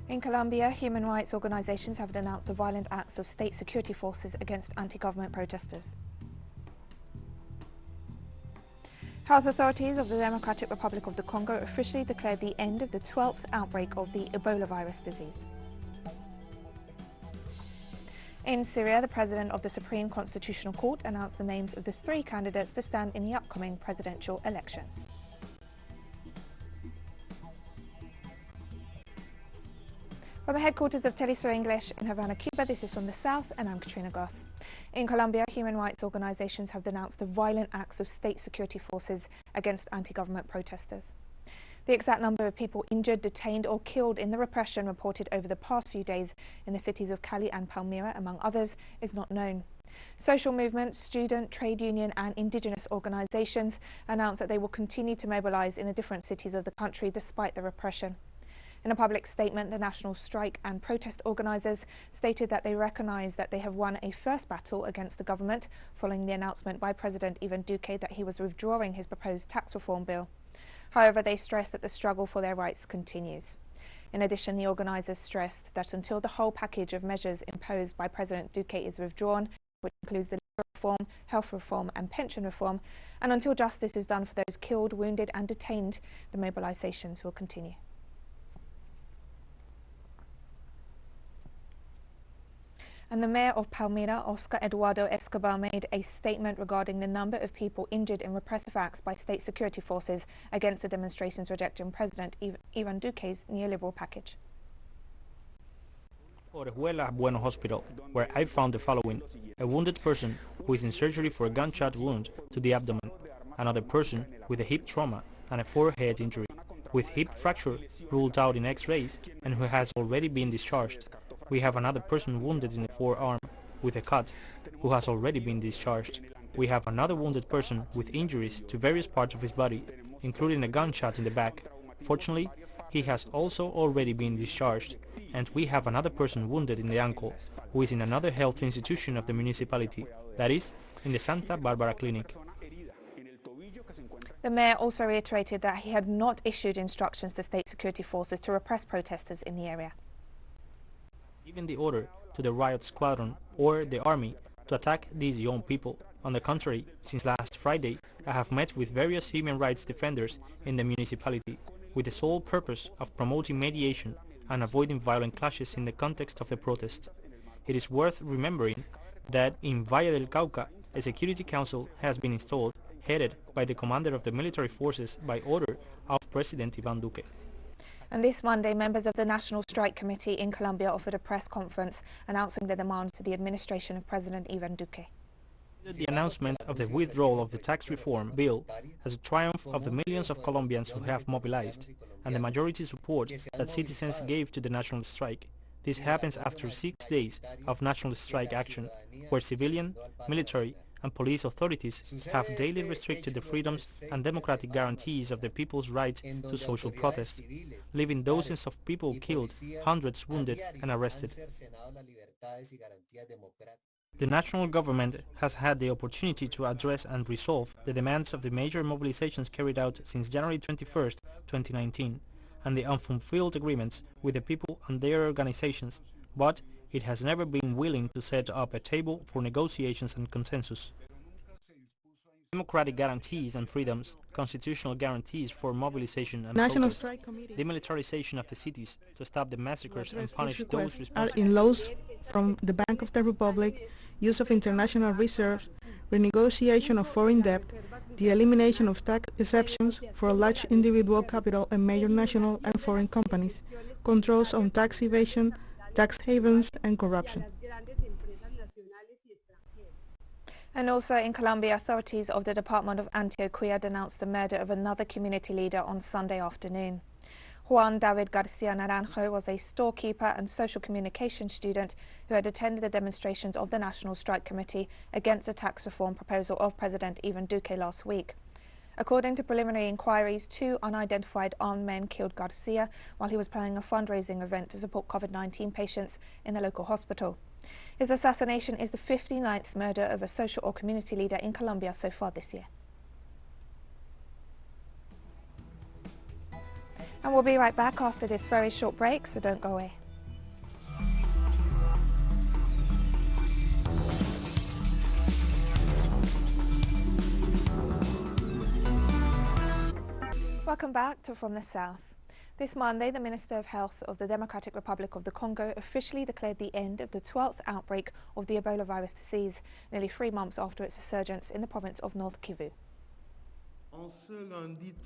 In Colombia, human rights organizations have denounced the violent acts of state security forces against anti-government protesters. Health authorities of the Democratic Republic of the Congo officially declared the end of the 12th outbreak of the Ebola virus disease. In Syria, the President of the Supreme Constitutional Court announced the names of the 3 candidates to stand in the upcoming presidential elections. From the headquarters of TeleSUR English in Havana, Cuba, this is From the South, and I'm Katrina Goss. In Colombia, human rights organizations have denounced the violent acts of state security forces against anti-government protesters. The exact number of people injured, detained or killed in the repression reported over the past few days in the cities of Cali and Palmyra, among others, is not known. Social movements, student, trade union and indigenous organizations announced that they will continue to mobilize in the different cities of the country despite the repression. In a public statement, the national strike and protest organisers stated that they recognise that they have won a first battle against the government following the announcement by President Ivan Duque that he was withdrawing his proposed tax reform bill. However, they stressed that the struggle for their rights continues. In addition, the organisers stressed that until the whole package of measures imposed by President Duque is withdrawn, which includes the labour reform, health reform and pension reform, and until justice is done for those killed, wounded and detained, the mobilisations will continue. And the mayor of Palmyra, Oscar Eduardo Escobar, made a statement regarding the number of people injured in repressive acts by state security forces against the demonstrations rejecting President Ivan Duque's neoliberal package. Orejuela Bueno Hospital, where I found the following: a wounded person who is in surgery for a gunshot wound to the abdomen, another person with a hip trauma and a forehead injury, with hip fracture ruled out in X-rays and who has already been discharged. We have another person wounded in the forearm with a cut, who has already been discharged. We have another wounded person with injuries to various parts of his body, including a gunshot in the back. Fortunately, he has also already been discharged. And we have another person wounded in the ankle, who is in another health institution of the municipality, that is, in the Santa Barbara Clinic. The mayor also reiterated that he had not issued instructions to state security forces to repress protesters in the area. Given the order to the riot squadron or the army to attack these young people. On the contrary, since last Friday, I have met with various human rights defenders in the municipality with the sole purpose of promoting mediation and avoiding violent clashes in the context of the protest. It is worth remembering that in Valle del Cauca, a security council has been installed, headed by the commander of the military forces by order of President Ivan Duque. And this Monday, members of the National Strike Committee in Colombia offered a press conference announcing their demands to the administration of President Ivan Duque. The announcement of the withdrawal of the tax reform bill as a triumph of the millions of Colombians who have mobilized and the majority support that citizens gave to the national strike. This happens after 6 days of national strike action, where civilian, military and police authorities have daily restricted the freedoms and democratic guarantees of the people's right to social protest, leaving dozens of people killed, hundreds wounded and arrested. The national government has had the opportunity to address and resolve the demands of the major mobilizations carried out since January 21, 2019, and the unfulfilled agreements with the people and their organizations, but it has never been willing to set up a table for negotiations and consensus. Democratic guarantees and freedoms, constitutional guarantees for mobilization and National protest, Strike Committee demilitarization of the cities to stop the massacres and punish those responsible. Are in laws from the Bank of the Republic, use of international reserves, renegotiation of foreign debt, the elimination of tax exceptions for large individual capital and major national and foreign companies, controls on tax evasion, tax havens and corruption. And also in Colombia, authorities of the Department of Antioquia denounced the murder of another community leader on Sunday afternoon. Juan David Garcia Naranjo was a storekeeper and social communication student who had attended the demonstrations of the National Strike Committee against the tax reform proposal of President Ivan Duque last week. According to preliminary inquiries, 2 unidentified armed men killed Garcia while he was planning a fundraising event to support COVID-19 patients in the local hospital. His assassination is the 59th murder of a social or community leader in Colombia so far this year. And we'll be right back after this very short break, so don't go away. Welcome back to From the South. This Monday, the Minister of Health of the Democratic Republic of the Congo officially declared the end of the 12th outbreak of the Ebola virus disease, nearly 3 months after its resurgence in the province of North Kivu.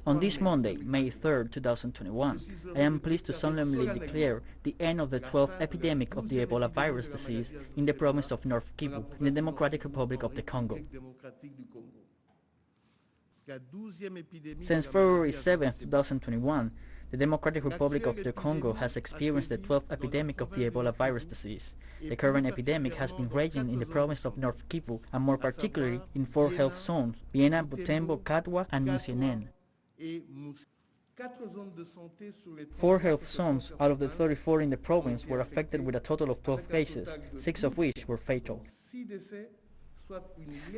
On this Monday, May 3, 2021, I am pleased to solemnly declare the end of the 12th epidemic of the Ebola virus disease in the province of North Kivu, in the Democratic Republic of the Congo. Since February 7, 2021, the Democratic Republic of the Congo has experienced the 12th epidemic of the Ebola virus disease. The current epidemic has been raging in the province of North Kivu, and more particularly in 4 health zones, Biena, Butembo, Katwa, and Musienen. 4 health zones out of the 34 in the province were affected with a total of 12 cases, 6 of which were fatal.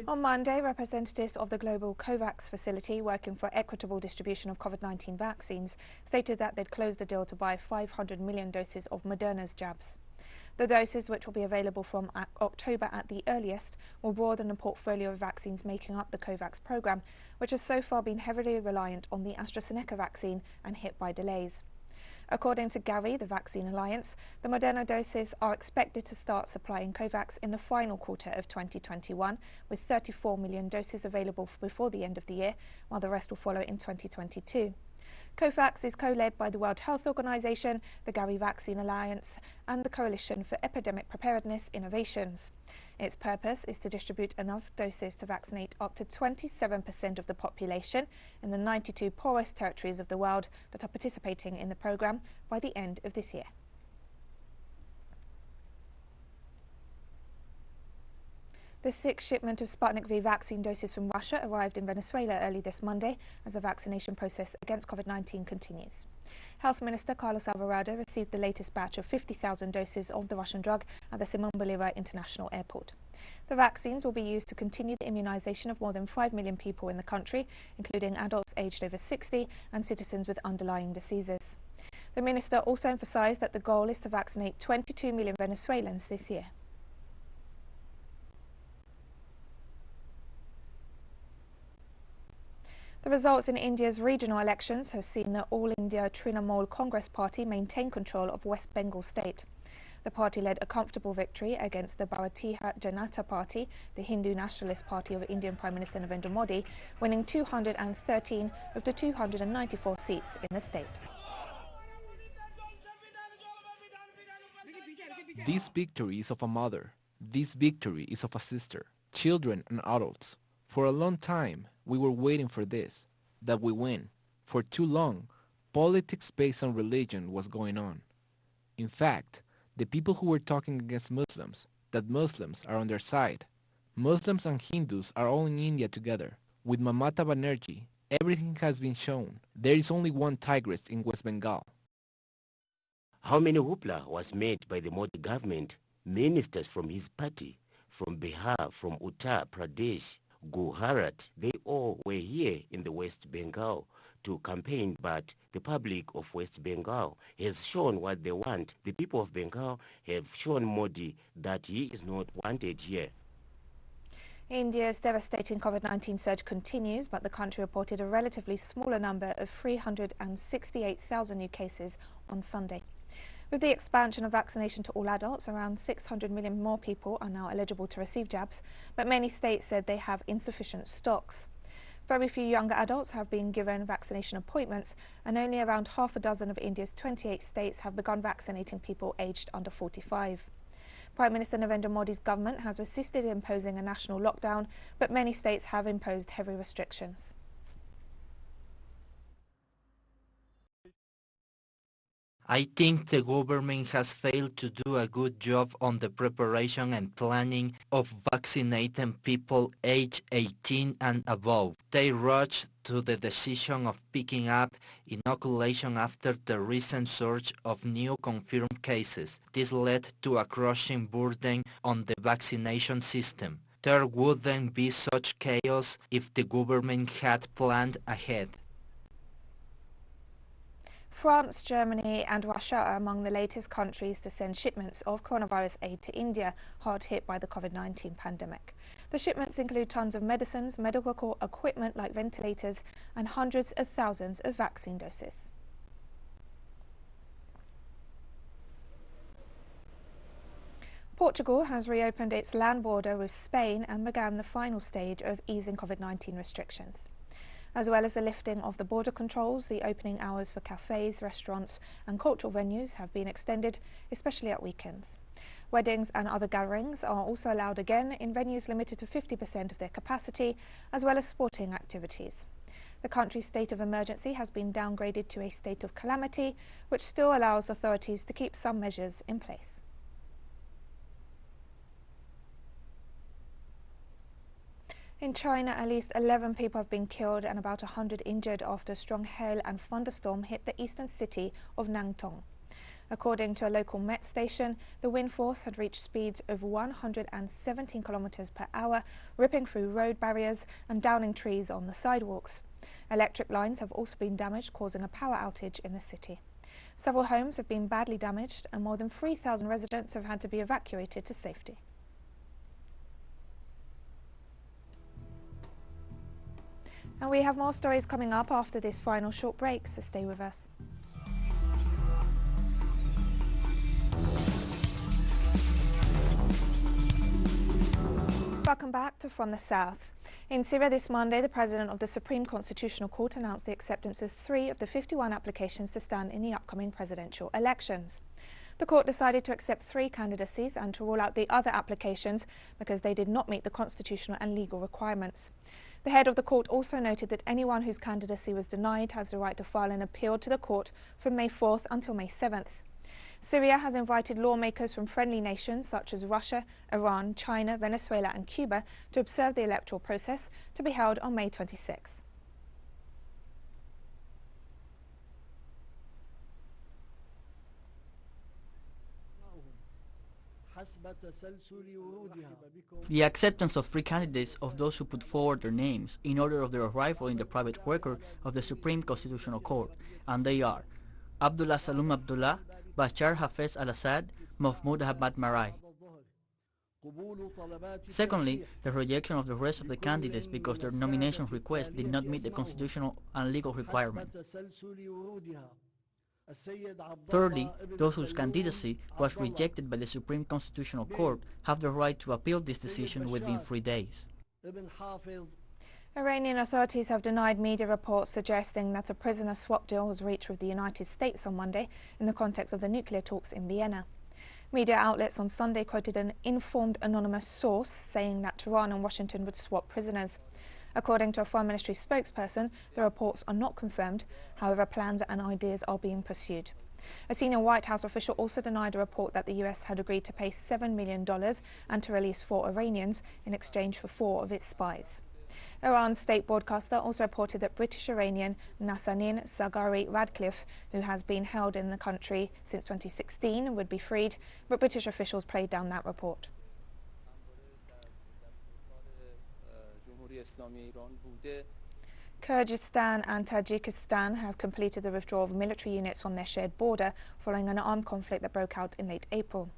On Monday, representatives of the global COVAX facility working for equitable distribution of COVID-19 vaccines stated that they'd closed a deal to buy 500 million doses of Moderna's jabs. The doses, which will be available from October at the earliest, will broaden the portfolio of vaccines making up the COVAX program, which has so far been heavily reliant on the AstraZeneca vaccine and hit by delays. According to Gavi, the Vaccine Alliance, the Moderna doses are expected to start supplying COVAX in the final quarter of 2021, with 34 million doses available before the end of the year, while the rest will follow in 2022. COVAX is co-led by the World Health Organization, the Gavi Vaccine Alliance, and the Coalition for Epidemic Preparedness Innovations. Its purpose is to distribute enough doses to vaccinate up to 27% of the population in the 92 poorest territories of the world that are participating in the program by the end of this year. The 6th shipment of Sputnik V vaccine doses from Russia arrived in Venezuela early this Monday as the vaccination process against COVID-19 continues. Health Minister Carlos Alvarado received the latest batch of 50,000 doses of the Russian drug at the Simón Bolívar International Airport. The vaccines will be used to continue the immunization of more than 5 million people in the country, including adults aged over 60 and citizens with underlying diseases. The minister also emphasized that the goal is to vaccinate 22 million Venezuelans this year. The results in India's regional elections have seen the All India Trinamool Congress party maintain control of West Bengal state. The party led a comfortable victory against the Bharatiya Janata Party, the Hindu nationalist party of Indian Prime Minister Narendra Modi, winning 213 of the 294 seats in the state. This victory is of a mother. This victory is of a sister, children and adults. For a long time, we were waiting for this, that we win. For too long, politics based on religion was going on. In fact, the people who were talking against Muslims, that Muslims are on their side. Muslims and Hindus are all in India together. With Mamata Banerjee, everything has been shown. There is only one tigress in West Bengal. How many hoopla was made by the Modi government? Ministers from his party, from Bihar, from Uttar Pradesh, Gujarat, they all were here in the West Bengal to campaign, but the public of West Bengal has shown what they want. The people of Bengal have shown Modi that he is not wanted here. India's devastating COVID-19 surge continues, but the country reported a relatively smaller number of 368,000 new cases on Sunday. With the expansion of vaccination to all adults, around 600 million more people are now eligible to receive jabs, but many states said they have insufficient stocks. Very few younger adults have been given vaccination appointments, and only around half a dozen of India's 28 states have begun vaccinating people aged under 45. Prime Minister Narendra Modi's government has resisted imposing a national lockdown, but many states have imposed heavy restrictions. I think the government has failed to do a good job on the preparation and planning of vaccinating people aged 18 and above. They rushed to the decision of picking up inoculation after the recent surge of new confirmed cases. This led to a crushing burden on the vaccination system. There wouldn't be such chaos if the government had planned ahead. France, Germany and Russia are among the latest countries to send shipments of coronavirus aid to India, hard hit by the COVID-19 pandemic. The shipments include tons of medicines, medical equipment like ventilators, and hundreds of thousands of vaccine doses. Portugal has reopened its land border with Spain and began the final stage of easing COVID-19 restrictions. As well as the lifting of the border controls, the opening hours for cafes, restaurants and cultural venues have been extended, especially at weekends. Weddings and other gatherings are also allowed again in venues limited to 50% of their capacity, as well as sporting activities. The country's state of emergency has been downgraded to a state of calamity, which still allows authorities to keep some measures in place. In China, at least 11 people have been killed and about 100 injured after a strong hail and thunderstorm hit the eastern city of Nantong. According to a local Met station, the wind force had reached speeds of 117 kilometers per hour, ripping through road barriers and downing trees on the sidewalks. Electric lines have also been damaged, causing a power outage in the city. Several homes have been badly damaged and more than 3,000 residents have had to be evacuated to safety. And we have more stories coming up after this final short break, so stay with us. Welcome back to From the South. In Syria this Monday, the President of the Supreme Constitutional Court announced the acceptance of 3 of the 51 applications to stand in the upcoming presidential elections. The court decided to accept 3 candidacies and to rule out the other applications because they did not meet the constitutional and legal requirements. The head of the court also noted that anyone whose candidacy was denied has the right to file an appeal to the court from May 4th until May 7th. Syria has invited lawmakers from friendly nations such as Russia, Iran, China, Venezuela and Cuba to observe the electoral process to be held on May 26. The acceptance of 3 candidates of those who put forward their names in order of their arrival in the private record of the Supreme Constitutional Court, and they are Abdullah Salum Abdullah, Bashar Hafez al-Assad, Mahmoud Ahmad Marai. Secondly, the rejection of the rest of the candidates because their nomination requests did not meet the constitutional and legal requirement. Thirdly, those whose candidacy was rejected by the Supreme Constitutional Court have the right to appeal this decision within 3 days. Iranian authorities have denied media reports suggesting that a prisoner swap deal was reached with the United States on Monday in the context of the nuclear talks in Vienna. Media outlets on Sunday quoted an informed anonymous source saying that Tehran and Washington would swap prisoners. According to a Foreign Ministry spokesperson, the reports are not confirmed. However, plans and ideas are being pursued. A senior White House official also denied a report that the US had agreed to pay $7 million and to release 4 Iranians in exchange for 4 of its spies. Iran's state broadcaster also reported that British-Iranian Nazanin Zaghari Radcliffe, who has been held in the country since 2016, would be freed, but British officials played down that report. Kyrgyzstan and Tajikistan have completed the withdrawal of military units from their shared border following an armed conflict that broke out in late April.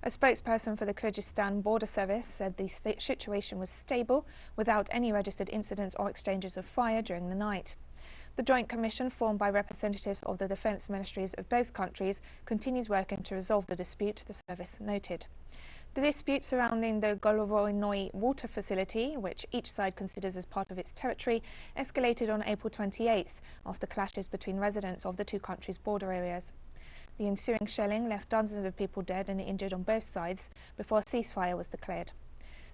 A spokesperson for the Kyrgyzstan Border Service said the situation was stable without any registered incidents or exchanges of fire during the night. The Joint Commission, formed by representatives of the defence ministries of both countries, continues working to resolve the dispute, the service noted. The dispute surrounding the Golovoinoi water facility, which each side considers as part of its territory, escalated on April 28th after clashes between residents of the 2 countries' border areas. The ensuing shelling left dozens of people dead and injured on both sides before a ceasefire was declared.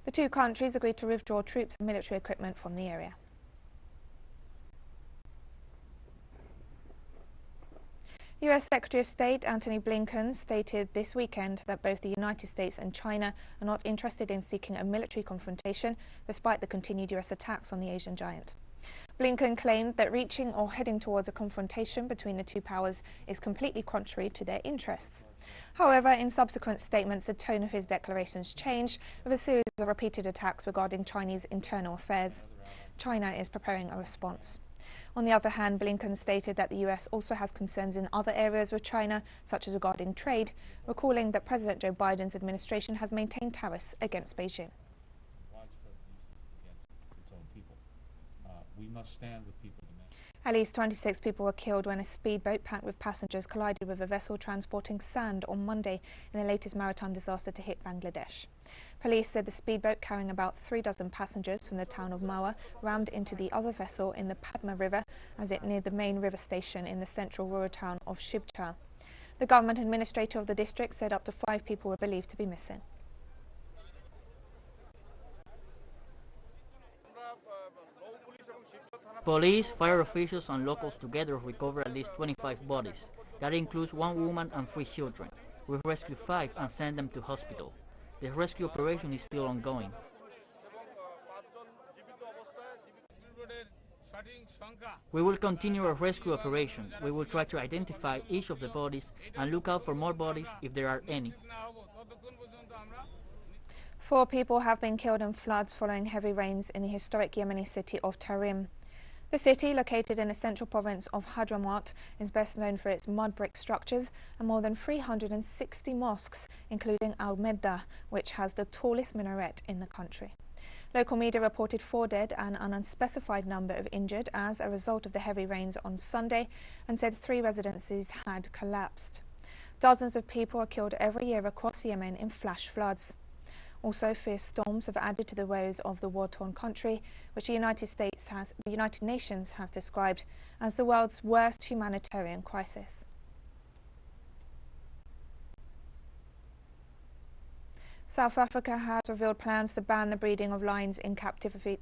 The 2 countries agreed to withdraw troops and military equipment from the area. US Secretary of State Antony Blinken stated this weekend that both the United States and China are not interested in seeking a military confrontation despite the continued US attacks on the Asian giant. Blinken claimed that reaching or heading towards a confrontation between the 2 powers is completely contrary to their interests. However, in subsequent statements, the tone of his declarations changed with a series of repeated attacks regarding Chinese internal affairs. China is preparing a response. On the other hand, Blinken stated that the US also has concerns in other areas with China, such as regarding trade, recalling that President Joe Biden's administration has maintained tariffs against Beijing. We must stand with people in that. At least 26 people were killed when a speedboat packed with passengers collided with a vessel transporting sand on Monday in the latest maritime disaster to hit Bangladesh. Police said the speedboat carrying about 36 passengers from the town of Mawa rammed into the other vessel in the Padma River as it neared the main river station in the central rural town of Shibchar. The government administrator of the district said up to 5 people were believed to be missing. Police, fire officials and locals together recovered at least 25 bodies. That includes 1 woman and 3 children. We rescued 5 and sent them to hospital. The rescue operation is still ongoing. We will continue our rescue operation. We will try to identify each of the bodies and look out for more bodies if there are any. 4 people have been killed in floods following heavy rains in the historic Yemeni city of Tarim. The city, located in the central province of Hadramaut, is best known for its mud brick structures and more than 360 mosques, including Al-Meddah, which has the tallest minaret in the country. Local media reported 4 dead and an unspecified number of injured as a result of the heavy rains on Sunday, and said 3 residences had collapsed. Dozens of people are killed every year across Yemen in flash floods. Also, fierce storms have added to the woes of the war-torn country, which the United Nations has described as the world's worst humanitarian crisis. South Africa has revealed plans to ban the breeding of lions in captivity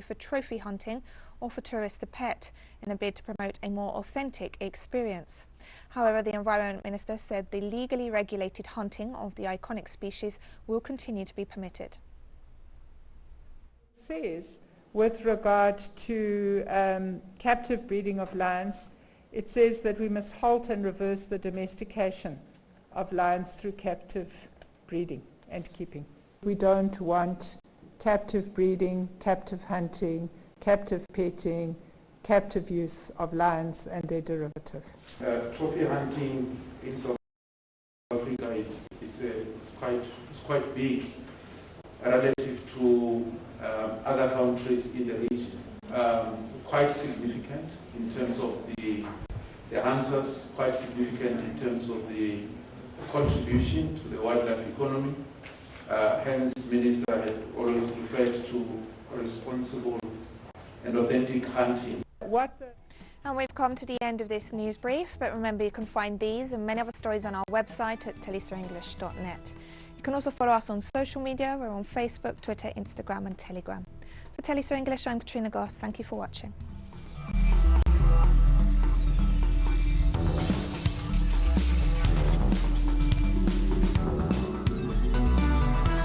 for trophy hunting or for tourists to pet in a bid to promote a more authentic experience. However, the Environment Minister said the legally regulated hunting of the iconic species will continue to be permitted. Says, with regard to captive breeding of lions, it says that we must halt and reverse the domestication of lions through captive breeding and keeping. We don't want captive breeding, captive hunting, captive petting, captive use of lions and their derivative. Trophy hunting in South Africa is quite big relative to other countries in the region. Quite significant in terms of the hunters, quite significant in terms of the contribution to the wildlife economy. Hence, Minister had always referred to responsible and authentic hunting. And we've come to the end of this news brief, but remember you can find these and many other stories on our website at telesurenglish.net. You can also follow us on social media. We're on Facebook, Twitter, Instagram and Telegram. For TeleSUR English, I'm Katrina Goss. Thank you for watching.